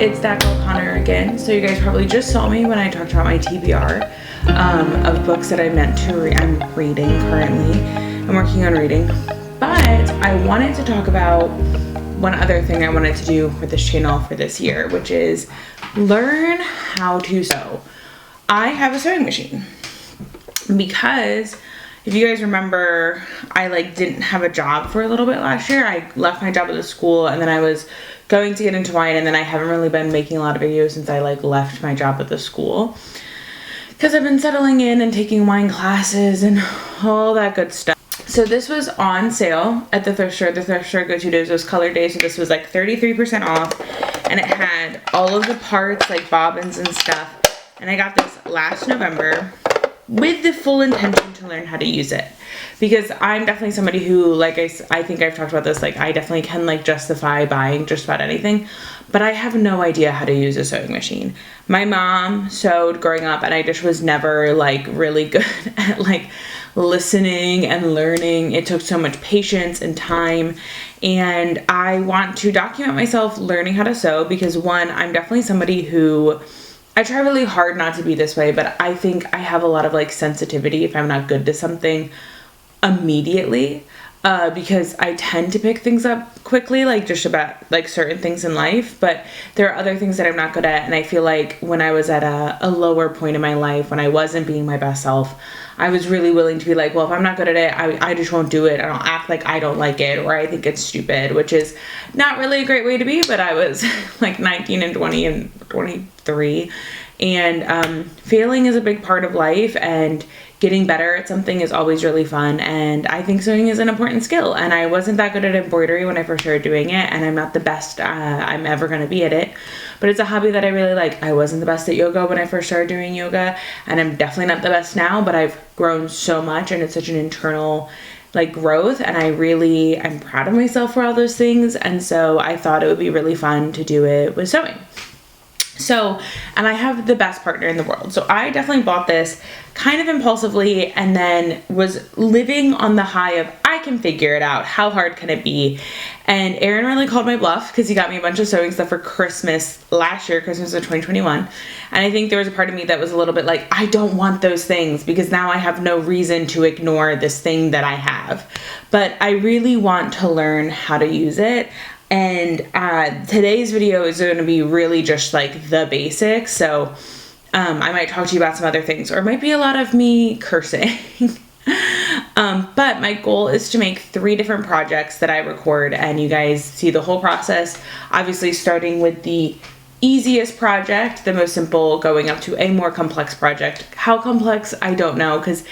It's that girl Connor again. So you guys probably just saw me when I talked about my TBR of books that I meant to read. I'm reading currently. I'm working on reading. But I wanted to talk about one other thing I wanted to do for this channel for this year, which is learn how to sew. I have a sewing machine because if you guys remember, I didn't have a job for a little bit last year. I left my job at the school and then I was going to get into wine, and then I haven't really been making a lot of videos since I left my job at the school because I've been settling in and taking wine classes and all that good stuff. So this was on sale at the thrift store. The thrift store go-to days was color days, so this was 33% off, and it had all of the parts like bobbins and stuff. And I got this last November with the full intention to learn how to use it, because I'm definitely somebody who, I think I've talked about this, I definitely can justify buying just about anything, but I have no idea how to use a sewing machine. My mom sewed growing up, and I just was never really good at listening and learning. It took so much patience and time, and I want to document myself learning how to sew because, one, I'm definitely somebody who, I try really hard not to be this way, but I think I have a lot of sensitivity if I'm not good to something immediately, because I tend to pick things up quickly, just about certain things in life, but there are other things that I'm not good at. And I feel like when I was at a lower point in my life, when I wasn't being my best self, I was really willing to be well, if I'm not good at it, I just won't do it. I don't act like I don't like it or I think it's stupid, which is not really a great way to be, but I was 19 and 20 and 23. And failing is a big part of life, and getting better at something is always really fun. And I think sewing is an important skill. And I wasn't that good at embroidery when I first started doing it, and I'm not the best I'm ever going to be at it. But it's a hobby that I really like. I wasn't the best at yoga when I first started doing yoga, and I'm definitely not the best now, but I've grown so much, and it's such an internal growth, and I'm proud of myself for all those things. And so I thought it would be really fun to do it with sewing. So, and I have the best partner in the world. So I definitely bought this kind of impulsively and then was living on the high of, I can figure it out. How hard can it be? And Aaron really called my bluff because he got me a bunch of sewing stuff for Christmas last year, Christmas of 2021. And I think there was a part of me that was a little bit I don't want those things because now I have no reason to ignore this thing that I have. But I really want to learn how to use it. And today's video is going to be really just the basics. So I might talk to you about some other things, or it might be a lot of me cursing. But my goal is to make 3 different projects that I record, and you guys see the whole process, obviously starting with the easiest project, the most simple, going up to a more complex project. How complex, I don't know, because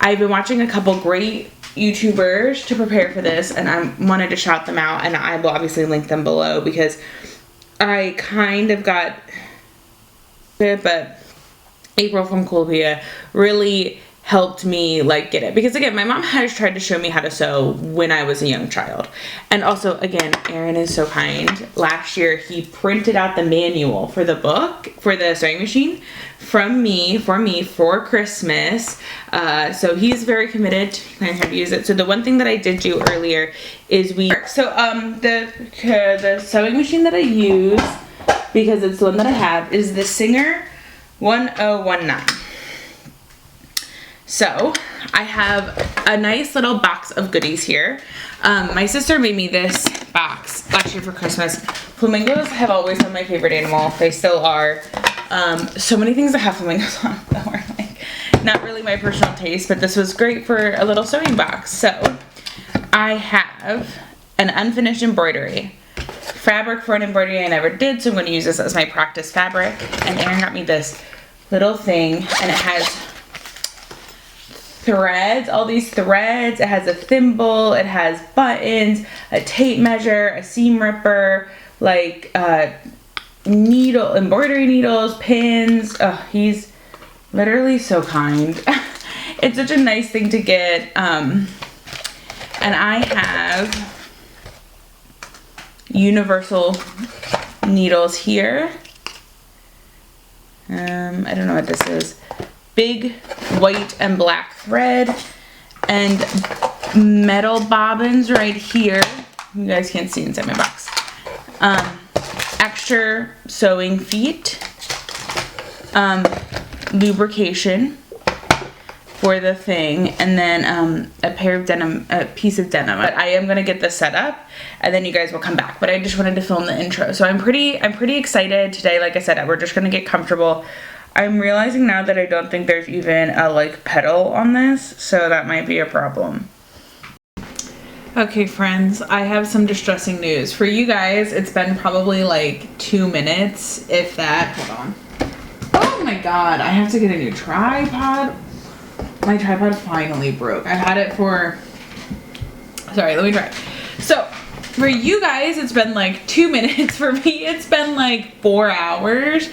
I've been watching a couple great YouTubers to prepare for this, and I wanted to shout them out, and I will obviously link them below because I kind of got it, but April from Columbia really helped me get it, because again, my mom has tried to show me how to sew when I was a young child. And also, again, Aaron is so kind. Last year he printed out the manual for the book for the sewing machine from me for Christmas. So he's very committed to learning how to use it. So the one thing that I did do earlier is the sewing machine that I use, because it's the one that I have, is the Singer 1019. So I have a nice little box of goodies here. My sister made me this box last year for Christmas. Flamingos have always been my favorite animal. They still are. So many things that have flamingos on them that were not really my personal taste, but this was great for a little sewing box. So I have an unfinished embroidery. Fabric for an embroidery I never did, so I'm going to use this as my practice fabric. And Aaron got me this little thing, and it has threads, all these threads. It has a thimble, it has buttons, a tape measure, a seam ripper, embroidery needles, pins. Oh, he's literally so kind. It's such a nice thing to get. And I have universal needles here. I don't know what this is. Big white and black thread and metal bobbins right here. You guys can't see inside my box. extra sewing feet, lubrication for the thing, and then a pair of denim, a piece of denim. But I am gonna get this set up, and then you guys will come back. But I just wanted to film the intro, so I'm pretty excited today. Like I said, we're just gonna get comfortable. I'm realizing now that I don't think there's even a like pedal on this, so that might be a problem. Okay, friends, I have some distressing news for you guys. It's been probably like 2 minutes, if that. Hold on. Oh my god, I have to get a new tripod. My tripod finally broke. I've had it for, sorry, let me try. So, for you guys, it's been like 2 minutes. For me, it's been like 4 hours.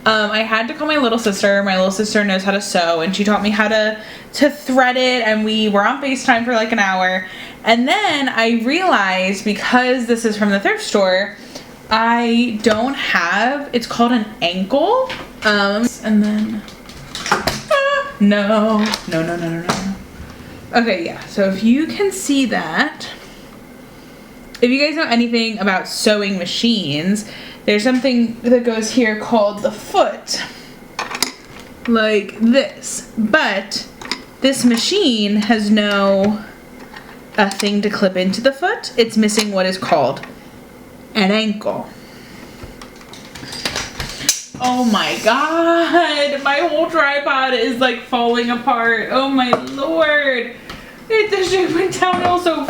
I had to call my little sister. My little sister knows how to sew, and she taught me how to thread it, and we were on FaceTime for like an hour. And then I realized, because this is from the thrift store, I don't have, it's called an ankle. And then, no. Okay, yeah, so if you can see that, if you guys know anything about sewing machines, there's something that goes here called the foot, like this. But this machine has no thing to clip into the foot. It's missing what is called an ankle. Oh my god, my whole tripod is like falling apart. Oh my lord, it just went downhill so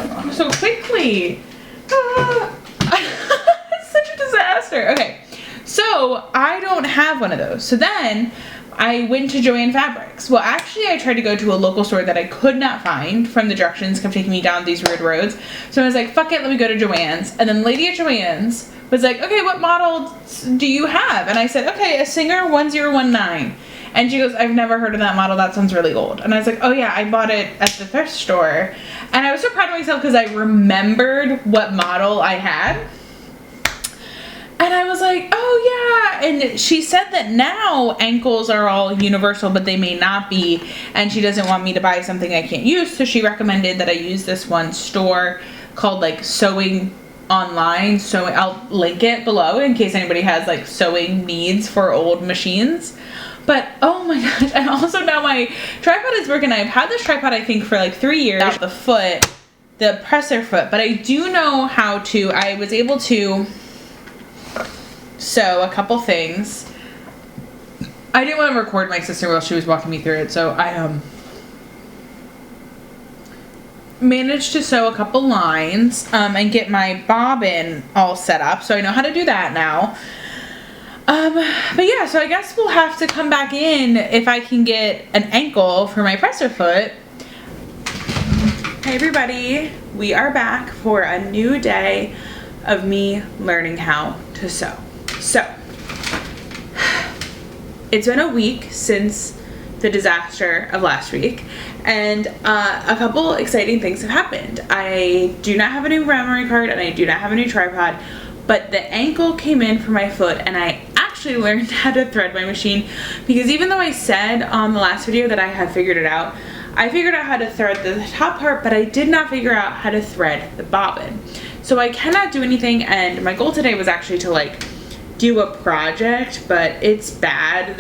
quickly. It's such a disaster. Okay, so I don't have one of those. So then I went to Joann Fabrics. Well, actually, I tried to go to a local store that I could not find from the directions kept taking me down these weird roads. So I was like, fuck it, let me go to Joann's. And then the lady at Joann's was like, okay, what model do you have? And I said, okay, a Singer 1019. And she goes, I've never heard of that model. That sounds really old. And I was like, oh yeah, I bought it at the thrift store. And I was so proud of myself because I remembered what model I had. And I was like, oh yeah. And she said that now ankles are all universal, but they may not be. And she doesn't want me to buy something I can't use. So she recommended that I use this one store called like Sewing Online. So I'll link it below in case anybody has like sewing needs for old machines. But oh my gosh, and also now my tripod is broken. I've had this tripod I think for like 3 years. The foot, the presser foot, but I do know how to, I was able to sew a couple things. I didn't want to record my sister while she was walking me through it, so I managed to sew a couple lines and get my bobbin all set up, so I know how to do that now. But yeah, so I guess we'll have to come back in if I can get an ankle for my presser foot. Hey everybody, we are back for a new day of me learning how to sew. So, it's been a week since the disaster of last week, and a couple exciting things have happened. I do not have a new memory card, and I do not have a new tripod, but the ankle came in for my foot, and I actually learned how to thread my machine, because even though I said on the last video that I had figured it out, I figured out how to thread the top part, but I did not figure out how to thread the bobbin. So I cannot do anything, and my goal today was actually to like do a project, but it's bad.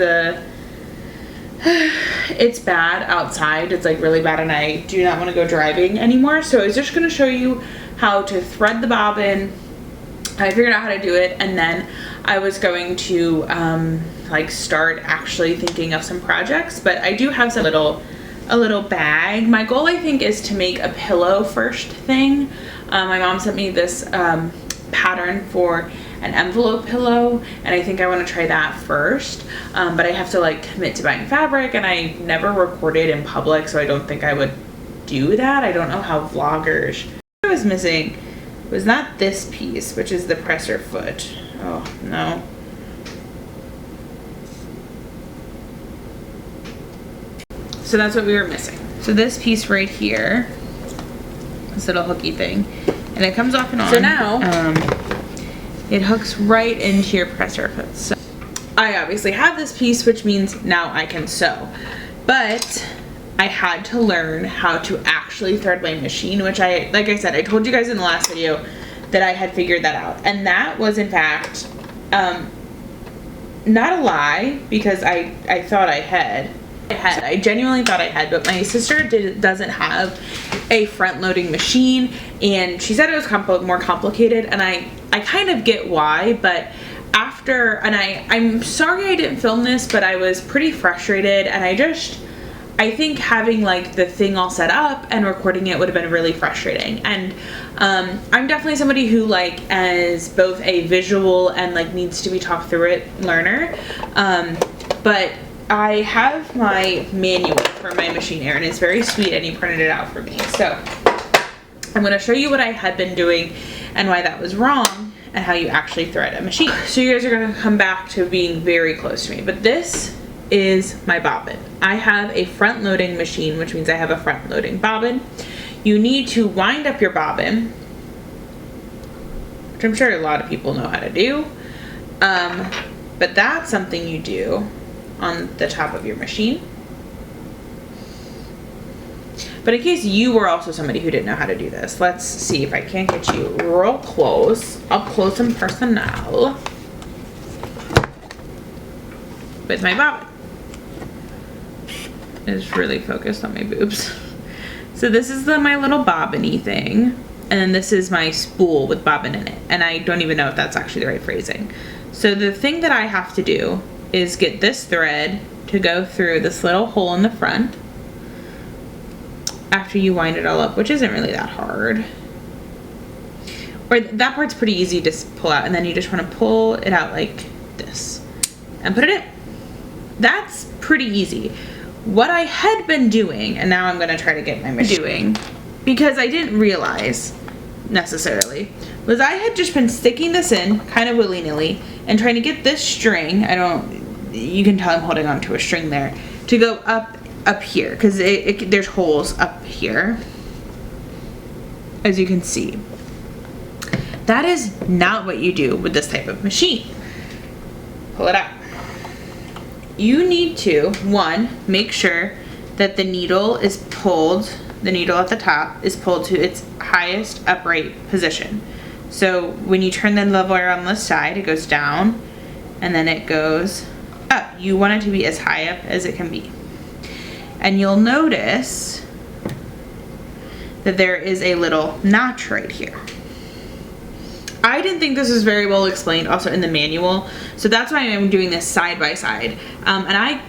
It's bad outside. It's like really bad, and I do not want to go driving anymore. So I was just going to show you how to thread the bobbin. I figured out how to do it, and then I was going to like start actually thinking of some projects. But I do have a little bag. My goal, I think, is to make a pillow first thing. My mom sent me this pattern for an envelope pillow, and I think I want to try that first, but I have to like commit to buying fabric, and I never recorded in public, so I don't think I would do that. I don't know how vloggers. What I was missing was not this piece, which is the presser foot. Oh no. So that's what we were missing. So this piece right here, this little hooky thing, and it comes off and on. So now it hooks right into your presser foot. So I obviously have this piece, which means now I can sew. But I had to learn how to actually thread my machine, which like I said, I told you guys in the last video that I had figured that out. And that was in fact Not a lie, because I thought I had. I genuinely thought I had, but my sister doesn't have a front-loading machine, and she said it was more complicated, and I kind of get why, but I'm sorry I didn't film this, but I was pretty frustrated, and I think having like the thing all set up and recording it would have been really frustrating. And I'm definitely somebody who like as both a visual and like needs to be talked through it learner. But I have my manual for my machine, Aaron. It's very sweet, and he printed it out for me. So I'm going to show you what I had been doing and why that was wrong, and how you actually thread a machine. So you guys are going to come back to being very close to me, but this is my bobbin. I have a front loading machine, which means I have a front loading bobbin. You need to wind up your bobbin, which I'm sure a lot of people know how to do, but that's something you do on the top of your machine. But in case you were also somebody who didn't know how to do this, let's see if I can't get you real close, up close and personal with my bobbin. It's really focused on my boobs. So this is my little bobbin-y thing, and then this is my spool with bobbin in it, and I don't even know if that's actually the right phrasing. So the thing that I have to do is get this thread to go through this little hole in the front after you wind it all up, which isn't really that hard. Or that part's pretty easy to pull out, and then you just want to pull it out like this and put it in. That's pretty easy. What I had been doing, and now I'm going to try to get my machine doing, because I didn't realize necessarily, was I had just been sticking this in kind of willy-nilly and trying to get this string, you can tell I'm holding on to a string there, to go up here, because there's holes up here, as you can see. That is not what you do with this type of machine. Pull it out. You need to, one, make sure that the needle is pulled, the needle at the top is pulled to its highest upright position. So when you turn the lever on this side, it goes down, and then it goes up. You want it to be as high up as it can be. And you'll notice that there is a little notch right here. I didn't think this was very well explained also in the manual, so that's why I'm doing this side by side. And I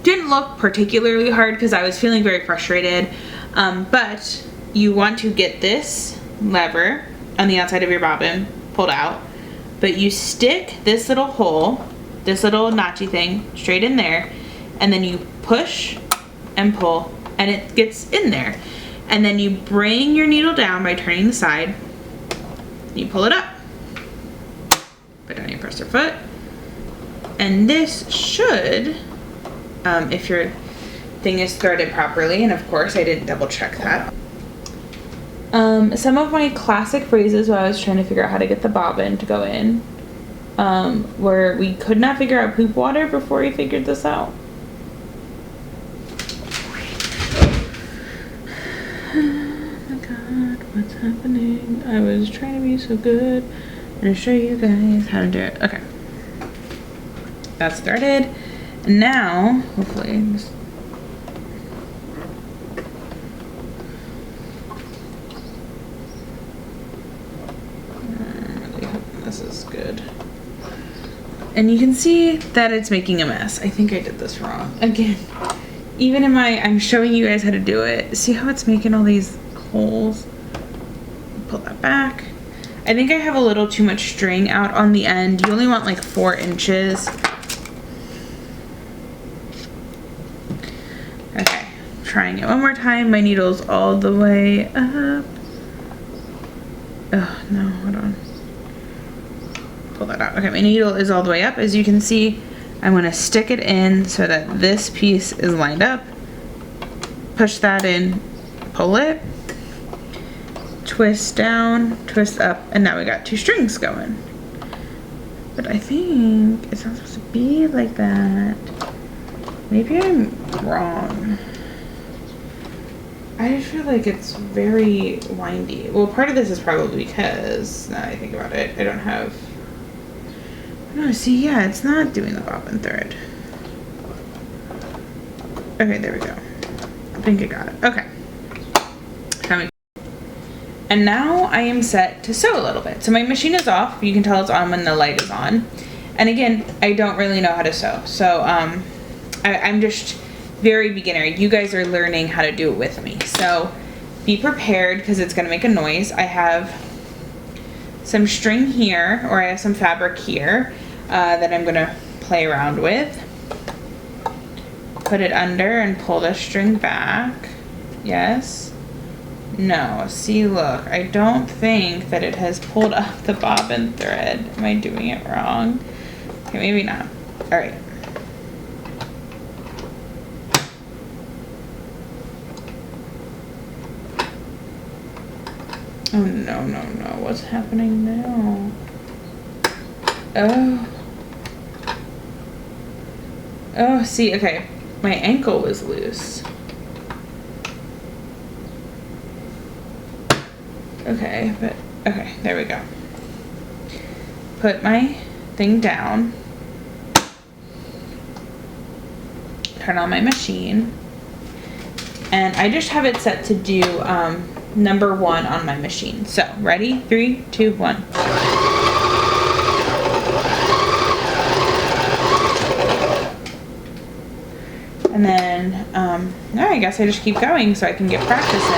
didn't look particularly hard because I was feeling very frustrated, but you want to get this lever on the outside of your bobbin pulled out, but you stick this little hole, this little notchy thing, straight in there, and then you push and pull, and it gets in there. And then you bring your needle down by turning the side, you pull it up. Put down your presser foot, and this should, if your thing is threaded properly, and of course I didn't double check that. Some of my classic phrases while I was trying to figure out how to get the bobbin to go in, where we could not figure out poop water before we figured this out. Oh my god, what's happening? I was trying to be so good and show you guys how to do it. Okay. That's threaded. And now, hopefully, I'm really hoping this is good. And you can see that it's making a mess. I think I did this wrong. Again, even I'm showing you guys how to do it. See how it's making all these holes? Pull that back. I think I have a little too much string out on the end. You only want like 4 inches. Okay, trying it one more time. My needle's all the way up. Oh, no, hold on. Pull that out. Okay, my needle is all the way up. As you can see, I'm going to stick it in so that this piece is lined up. Push that in, pull it. Twist down, twist up, and now we got 2 strings going. But I think it's not supposed to be like that. Maybe I'm wrong. I feel like it's very windy. Well, part of this is probably because, now that I think about it, I don't have No, see, yeah, it's not doing the bobbin thread. Okay, there we go. I think I got it. Okay. And now I am set to sew a little bit. So my machine is off. You can tell it's on when the light is on. And again, I don't really know how to sew. So I'm just very beginner. You guys are learning how to do it with me. So be prepared because it's going to make a noise. I have some string here, or I have some fabric here that I'm going to play around with. Put it under and pull the string back. Yes. No. See, look. I don't think that it has pulled up the bobbin thread. Am I doing it wrong? Okay, maybe not. All right. Oh, no, no, no. What's happening now? Oh. Oh, see, okay. My ankle was loose. Okay, but, okay, there we go. Put my thing down. Turn on my machine. And I just have it set to do number 1 on my machine. So, ready? 3, 2, 1. And then, I guess I just keep going so I can get practice in.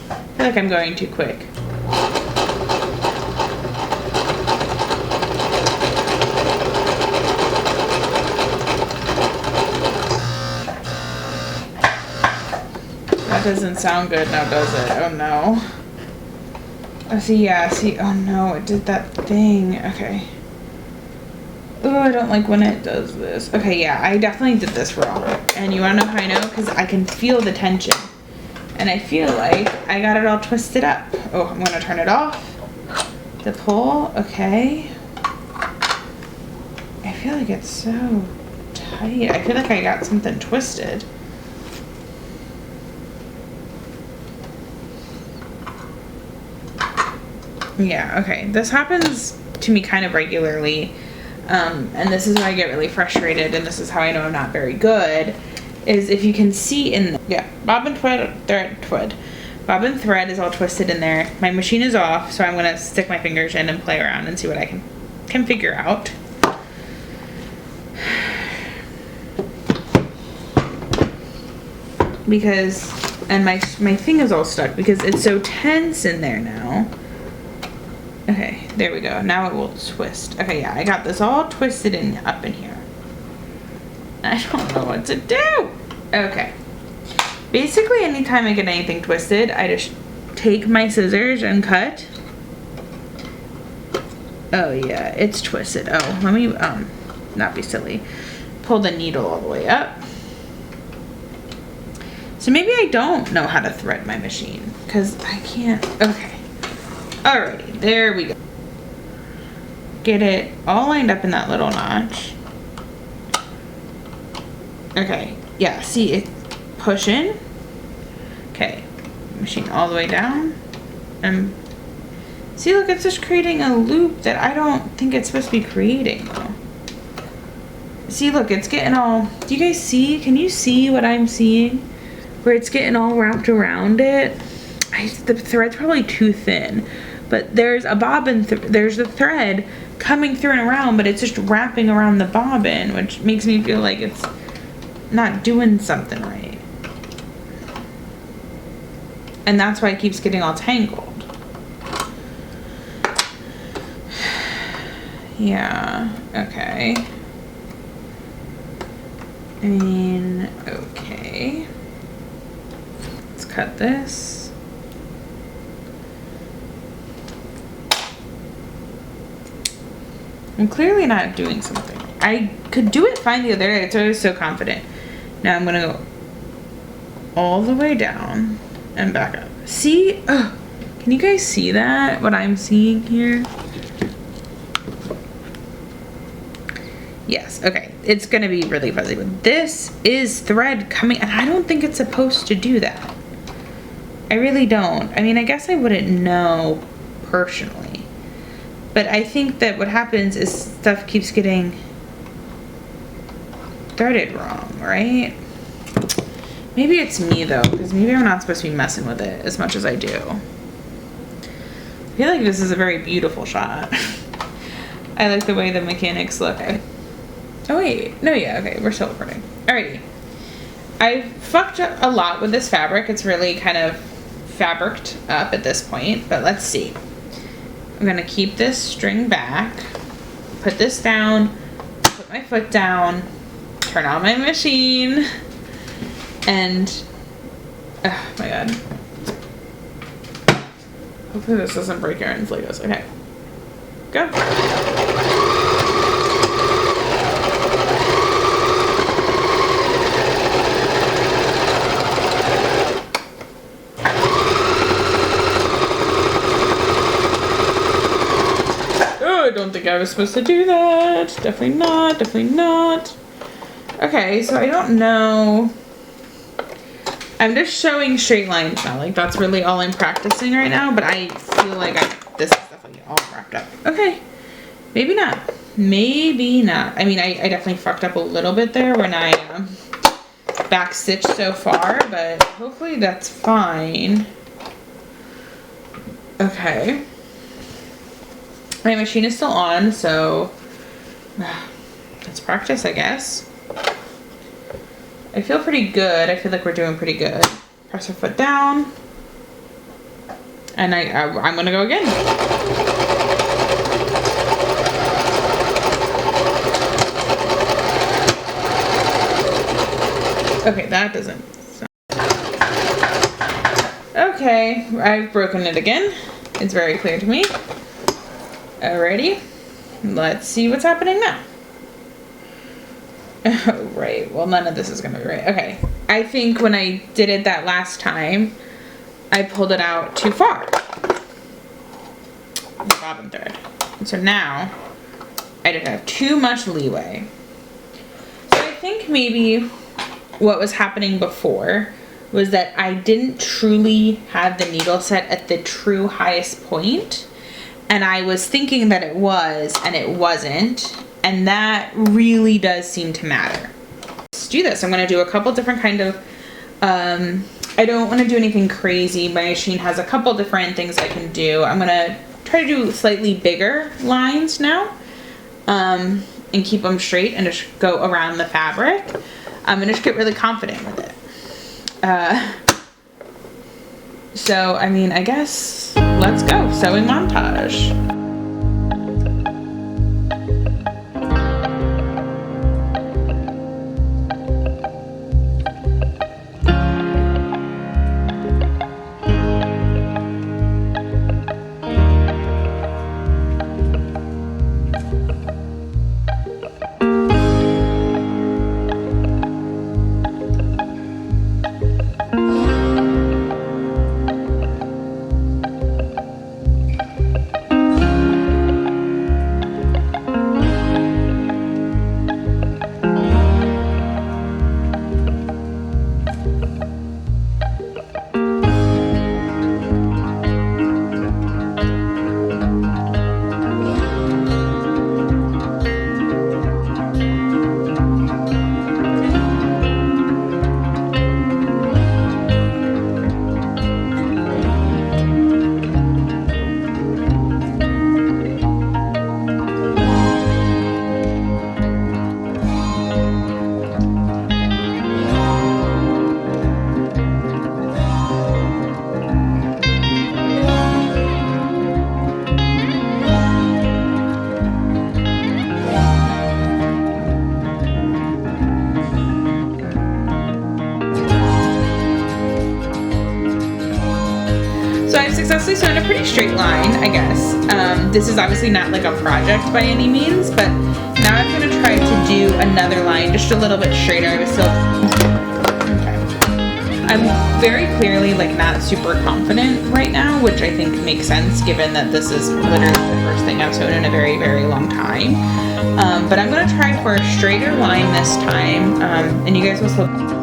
I feel like I'm going too quick. That doesn't sound good now, does it? Oh no. Oh, see, yeah, see, oh no, it did that thing. Okay. Oh, I don't like when it does this. Okay, yeah, I definitely did this wrong. And you wanna know how I know? Because I can feel the tension. And I feel like I got it all twisted up. Oh, I'm gonna turn it off. The pull, okay. I feel like it's so tight. I feel like I got something twisted. Yeah, okay. This happens to me kind of regularly. And this is why I get really frustrated, and this is how I know I'm not very good, is if you can see in, yeah, bobbin thread. Bobbin thread is all twisted in there. My machine is off, so I'm going to stick my fingers in and play around and see what I can figure out. Because, and my thing is all stuck because it's so tense in there now. Okay, there we go. Now it will twist. Okay, yeah, I got this all twisted in up in here. I don't know what to do. Okay. Basically, anytime I get anything twisted, I just take my scissors and cut. Oh, yeah, it's twisted. Oh, let me, not be silly. Pull the needle all the way up. So maybe I don't know how to thread my machine, because I can't. Okay. Alrighty, there we go. Get it all lined up in that little notch. Okay, yeah, see, it's pushing. Okay, machine all the way down. And see, look, it's just creating a loop that I don't think it's supposed to be creating, though. See, look, it's getting all, do you guys see? Can you see what I'm seeing? Where it's getting all wrapped around it. The thread's probably too thin. But there's a bobbin, there's a thread coming through and around, but it's just wrapping around the bobbin, which makes me feel like it's not doing something right. And that's why it keeps getting all tangled. Yeah, okay. I mean, okay. Let's cut this. I'm clearly not doing something. I could do it fine the other day. I was so confident. Now I'm gonna go all the way down and back up. See? Ugh. Can you guys see that? What I'm seeing here? Yes, okay. It's gonna be really fuzzy, but this is thread coming, and I don't think it's supposed to do that. I really don't. I mean, I guess I wouldn't know personally. But I think that what happens is stuff keeps getting threaded wrong, right? Maybe it's me though, because maybe I'm not supposed to be messing with it as much as I do. I feel like this is a very beautiful shot. I like the way the mechanics look. Oh wait, no, yeah, okay, we're still recording. Alrighty. I fucked up a lot with this fabric. It's really kind of fabriced up at this point, but let's see. I'm gonna keep this string back, put this down, put my foot down, turn on my machine, and oh my god. Hopefully this doesn't break Aaron's Legos. Okay. Go. Oh, I don't think I was supposed to do that. Definitely not. Definitely not. Okay, so I don't know. I'm just showing straight lines now. Like, that's really all I'm practicing right now, but I feel like this is definitely all wrapped up. Okay. Maybe not. Maybe not. I mean, I definitely fucked up a little bit there when I back stitched so far, but hopefully that's fine. Okay. My machine is still on, so let's practice, I guess. I feel pretty good. I feel like we're doing pretty good. Press our foot down. And I'm gonna go again. Okay, that doesn't sound... Okay, I've broken it again. It's very clear to me. Alrighty. Let's see what's happening now. Oh, right. Well, none of this is going to be right. Okay. I think when I did it that last time, I pulled it out too far. The bobbin thread. And so now, I didn't have too much leeway. So I think maybe what was happening before was that I didn't truly have the needle set at the true highest point. And I was thinking that it was, and it wasn't. And that really does seem to matter. Let's do this. I'm going to do a couple different kind of, I don't want to do anything crazy. My machine has a couple different things I can do. I'm going to try to do slightly bigger lines now, and keep them straight and just go around the fabric. I'm going to just get really confident with it. So, I mean, I guess let's go. Sewing montage. successfully sewn a pretty straight line, I guess. This is obviously not like a project by any means, but now I'm going to try to do another line just a little bit straighter. I was still... Okay. I'm very clearly like not super confident right now, which I think makes sense given that this is literally the first thing I've sewn in a very, very long time. But I'm going to try for a straighter line this time, and you guys will still...